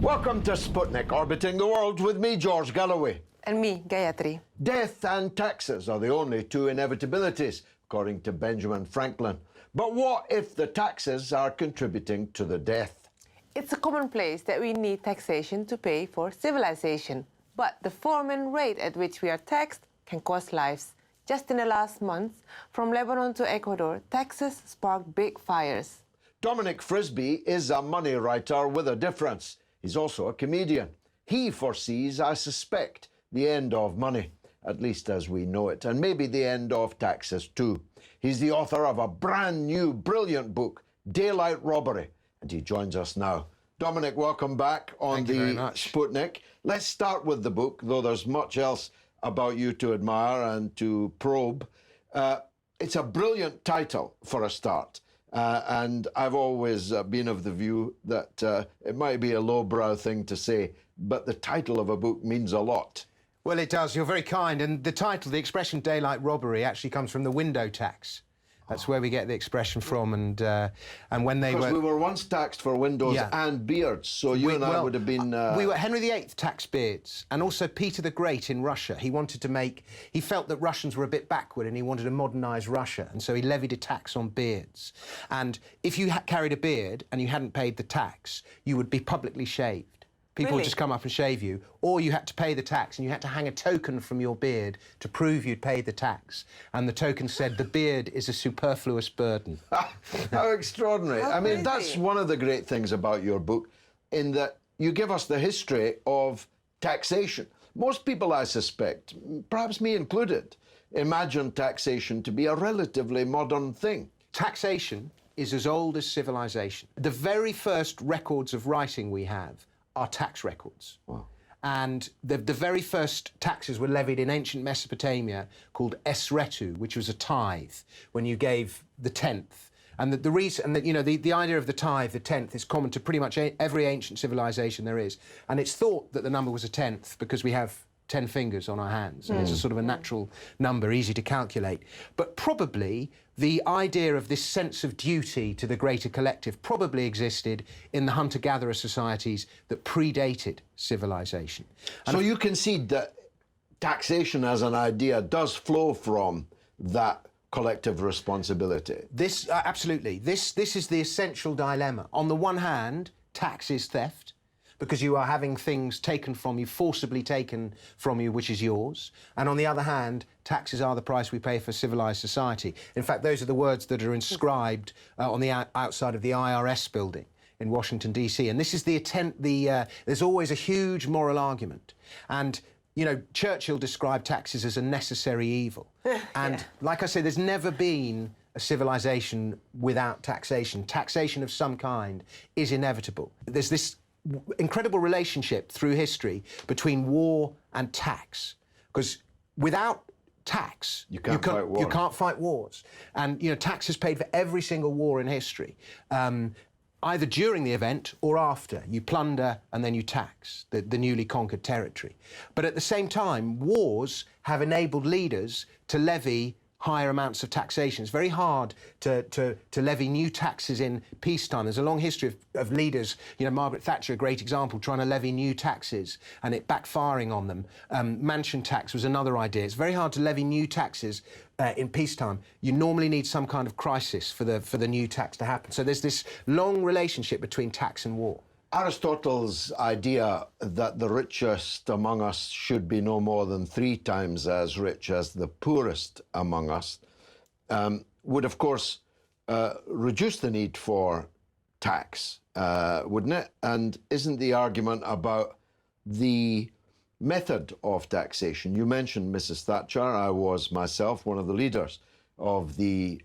Welcome to Sputnik, orbiting the world with me, George Galloway. And me, Gayatri. Death and taxes are the only two inevitabilities, according to Benjamin Franklin. But what if the taxes are contributing to the death? It's a commonplace that we need taxation to pay for civilization. But the form and rate at which we are taxed can cost lives. Just in the last month, from Lebanon to Ecuador, taxes sparked big fires. Dominic Frisby is a money writer with a difference. He's also a comedian. He foresees, I suspect, the end of money, at least as we know it, and maybe the end of taxes too. He's the author of a brand new, brilliant book, Daylight Robbery, and he joins us now. Dominic, welcome back on the Sputnik. Let's start with the book, though there's much else about you to admire and to probe. It's a brilliant title for a start. And I've always been of the view that it might be a lowbrow thing to say, but the title of a book means a lot. Well, it does. You're very kind. And the title, the expression daylight robbery, actually comes from the window tax. That's where we get the expression from. And when they Because were... we were once taxed for windows and beards, so you and I would have been... We were Henry VIII taxed beards, and also Peter the Great in Russia. He wanted to make... He felt that Russians were a bit backward, and he wanted to modernise Russia, and so he levied a tax on beards. And if you carried a beard and you hadn't paid the tax, you would be publicly shaved. People would just come up and shave you, or you had to pay the tax and you had to hang a token from your beard to prove you'd paid the tax. And the token said, the beard is a superfluous burden. How extraordinary. How I mean, crazy. that's one of the great things about your book, in that you give us the history of taxation. Most people, I suspect, perhaps me included, imagine taxation to be a relatively modern thing. Taxation is as old as civilization. The very first records of writing we have are tax records. Wow. And the very first taxes were levied in ancient Mesopotamia called esretu, which was a tithe, when you gave the tenth. And the reason, and you know, the idea of the tithe, the tenth, is common to pretty much every ancient civilization there is. And it's thought that the number was a tenth because we have 10 fingers on our hands, and it's a sort of a natural number, easy to calculate. But probably the idea of this sense of duty to the greater collective probably existed in the hunter-gatherer societies that predated civilization. So you concede that taxation as an idea does flow from that collective responsibility? This, absolutely. This is the essential dilemma. On the one hand, tax is theft, because you are having things taken from you, forcibly taken from you, which is yours. And on the other hand, taxes are the price we pay for civilized society. In fact, those are the words that are inscribed on the outside of the IRS building in Washington, D.C. And this is the attempt, there's always a huge moral argument. And, you know, Churchill described taxes as a necessary evil. And like I say, there's never been a civilization without taxation. Taxation of some kind is inevitable. There's this incredible relationship through history between war and tax, because without tax you can't fight wars. And you know, tax is paid for every single war in history, either during the event or after. You plunder and then you tax the newly conquered territory. But at the same time, wars have enabled leaders to levy higher amounts of taxation. It's very hard to levy new taxes in peacetime. There's a long history of leaders, you know, Margaret Thatcher, a great example, trying to levy new taxes and it backfiring on them. Mansion tax was another idea. It's very hard to levy new taxes in peacetime. You normally need some kind of crisis for the new tax to happen. So there's this long relationship between tax and war. Aristotle's idea that the richest among us should be no more than 3 times as rich as the poorest among us would, of course, reduce the need for tax, wouldn't it? And isn't the argument about the method of taxation? You mentioned Mrs. Thatcher. I was myself one of the leaders of the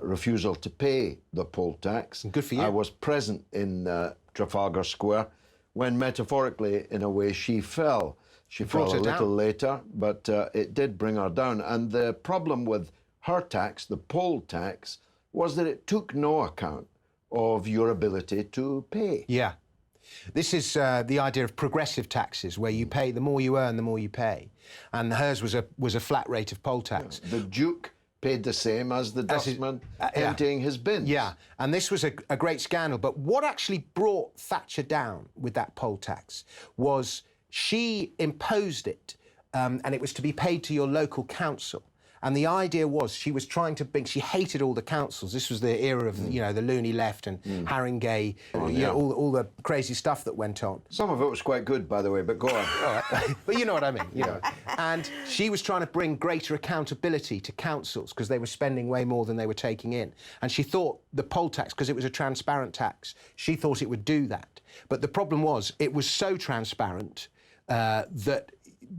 refusal to pay the poll tax. Good for you. I was present in Trafalgar Square when, metaphorically, in a way, she fell. She fell a little later, but it did bring her down. And the problem with her tax, the poll tax, was that it took no account of your ability to pay. Yeah. This is the idea of progressive taxes, where you pay, the more you earn, the more you pay. And hers was a flat rate of poll tax. The Duke paid the same as the dustman emptying his bins. Yeah, and this was a great scandal. But what actually brought Thatcher down with that poll tax was she imposed it, and it was to be paid to your local council. And the idea was she was trying to bring, she hated all the councils. This was the era of, you know, the loony left and Haringey, you know, all the crazy stuff that went on. Some of it was quite good, by the way, but go on. All right. But you know what I mean, you know. And she was trying to bring greater accountability to councils because they were spending way more than they were taking in. And she thought the poll tax, because it was a transparent tax, she thought it would do that. But the problem was it was so transparent that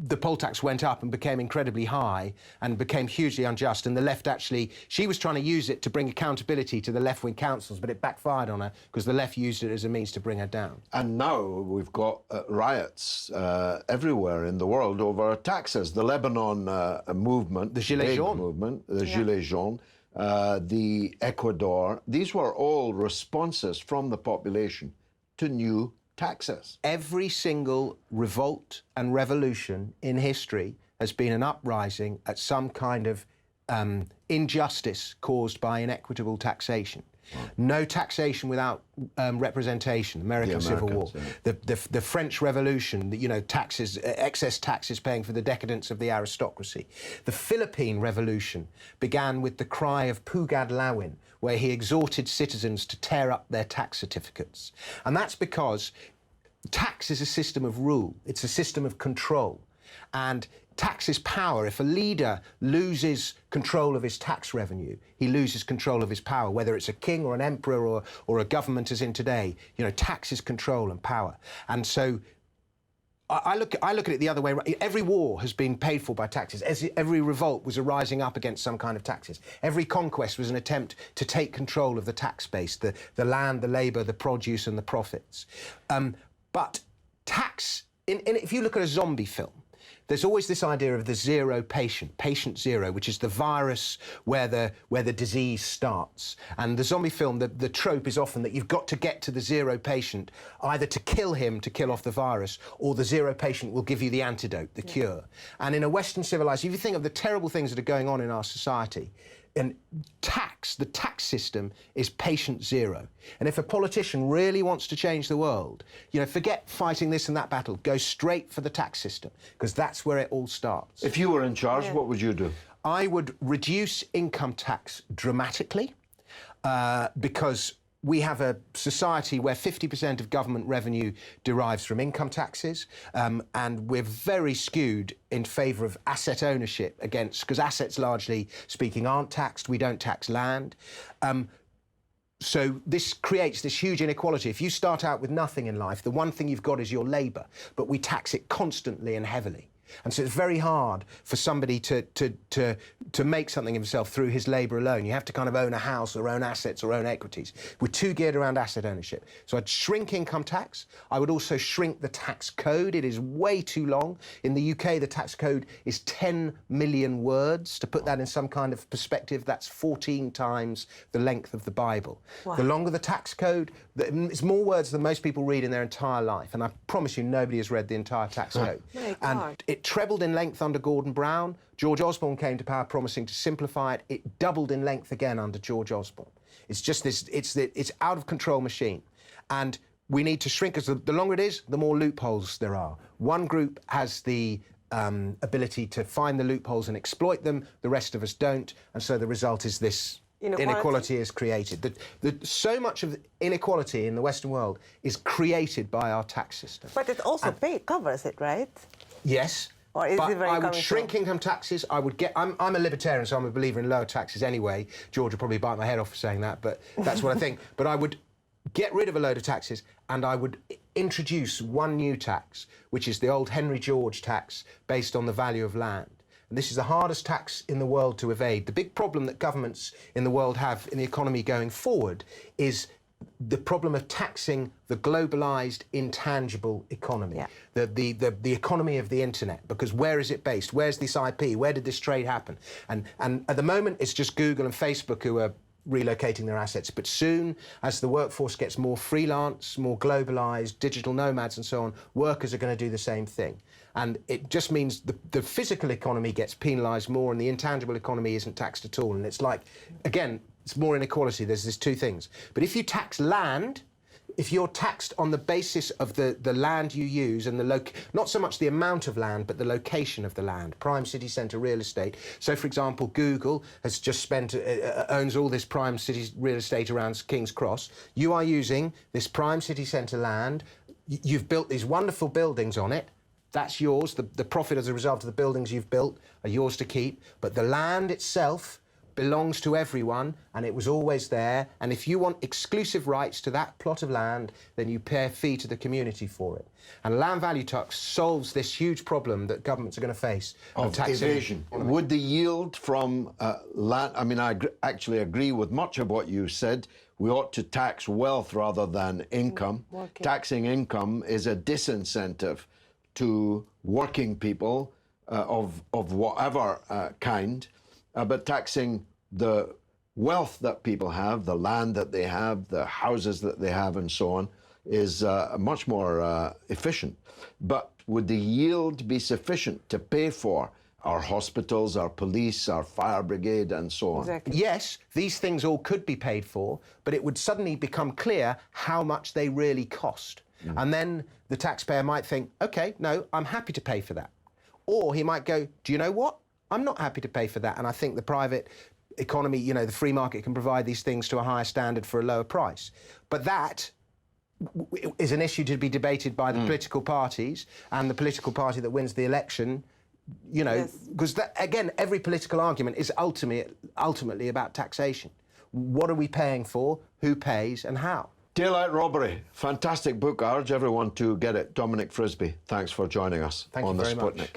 the poll tax went up and became incredibly high and became hugely unjust. And the left actually, she was trying to use it to bring accountability to the left-wing councils, but it backfired on her because the left used it as a means to bring her down. And now we've got riots everywhere in the world over taxes. The Lebanon movement, the Gilets jaunes movement, the Gilets jaunes, the Ecuador, these were all responses from the population to new taxes. Every single revolt and revolution in history has been an uprising at some kind of injustice caused by inequitable taxation. No taxation without representation. American Civil War, the French Revolution. You know, taxes, excess taxes, paying for the decadence of the aristocracy. The Philippine Revolution began with the cry of Pugad Lawin, where he exhorted citizens to tear up their tax certificates, and that's because tax is a system of rule. It's a system of control, and tax is power. If a leader loses control of his tax revenue, he loses control of his power, whether it's a king or an emperor or a government as in today. You know, tax is control and power. And so I look at it the other way. Every war has been paid for by taxes. Every revolt was a rising up against some kind of taxes. Every conquest was an attempt to take control of the tax base, the land, the labour, the produce and the profits. But tax, if you look at a zombie film, there's always this idea of the zero patient, patient zero, which is the virus where the disease starts. And the zombie film, the trope is often that you've got to get to the zero patient, either to kill him, to kill off the virus, or the zero patient will give you the antidote, the cure. And in a Western civilization, if you think of the terrible things that are going on in our society, and the tax system is patient zero. And if a politician really wants to change the world, you know, forget fighting this and that battle, go straight for the tax system, because that's where it all starts. If you were in charge, what would you do? I would reduce income tax dramatically, because we have a society where 50% of government revenue derives from income taxes, and we're very skewed in favour of asset ownership because assets, largely speaking, aren't taxed. We don't tax land. So this creates this huge inequality. If you start out with nothing in life, the one thing you've got is your labour, but we tax it constantly and heavily. And so it's very hard for somebody to make something of himself through his labour alone. You have to kind of own a house or own assets or own equities. We're too geared around asset ownership. So I'd shrink income tax. I would also shrink the tax code. It is way too long. In the UK, the tax code is 10 million words. To put that in some kind of perspective, that's 14 times the length of the Bible. Wow. The longer the tax code, it's more words than most people read in their entire life. And I promise you, nobody has read the entire tax code. And it trebled in length under Gordon Brown. George Osborne came to power promising to simplify it. It doubled in length again under George Osborne. It's just this, it's out of control machine. And we need to shrink, because the longer it is, the more loopholes there are. One group has the ability to find the loopholes and exploit them. The rest of us don't. And so the result is this inequality is created. So much of inequality in the Western world is created by our tax system. But it also covers it, right? Yes. Or is but it very I would shrink income taxes. I would get. I'm a libertarian, so I'm a believer in lower taxes anyway. George will probably bite my head off for saying that, but that's what I think. But I would get rid of a load of taxes, and I would introduce one new tax, which is the old Henry George tax based on the value of land. And this is the hardest tax in the world to evade. The big problem that governments in the world have in the economy going forward is the problem of taxing the globalised, intangible economy, the economy of the internet, because where is it based? Where's this IP? Where did this trade happen? And at the moment, it's just Google and Facebook who are relocating their assets. But soon, as the workforce gets more freelance, more globalised, digital nomads and so on, workers are going to do the same thing. And it just means the physical economy gets penalised more and the intangible economy isn't taxed at all. And it's like, again, it's more inequality. There's two things. But if you tax land, if you're taxed on the basis of the land you use and not so much the amount of land, but the location of the land, prime city centre real estate. So, for example, Google has just owns all this prime city real estate around King's Cross. You are using this prime city centre land. You've built these wonderful buildings on it. That's yours. The profit as a result of the buildings you've built are yours to keep. But the land itself belongs to everyone, and it was always there. And if you want exclusive rights to that plot of land, then you pay a fee to the community for it. And land value tax solves this huge problem that governments are going to face of taxing evasion. Would the yield from land... I mean, I actually agree with much of what you said. We ought to tax wealth rather than income. Taxing income is a disincentive to working people of whatever kind. But taxing the wealth that people have, the land that they have, the houses that they have, and so on, is much more efficient. But would the yield be sufficient to pay for our hospitals, our police, our fire brigade, and so on? Exactly. Yes, these things all could be paid for, but it would suddenly become clear how much they really cost. And then the taxpayer might think, OK, no, I'm happy to pay for that. Or he might go, do you know what? I'm not happy to pay for that, and I think the private economy, you know, the free market can provide these things to a higher standard for a lower price. But that is an issue to be debated by the political parties, and the political party that wins the election, you know, because, again, every political argument is ultimately about taxation. What are we paying for, who pays, and how? Daylight Robbery, fantastic book. I urge everyone to get it. Dominic Frisby, thanks for joining us Thank on you the very much. Sputnik.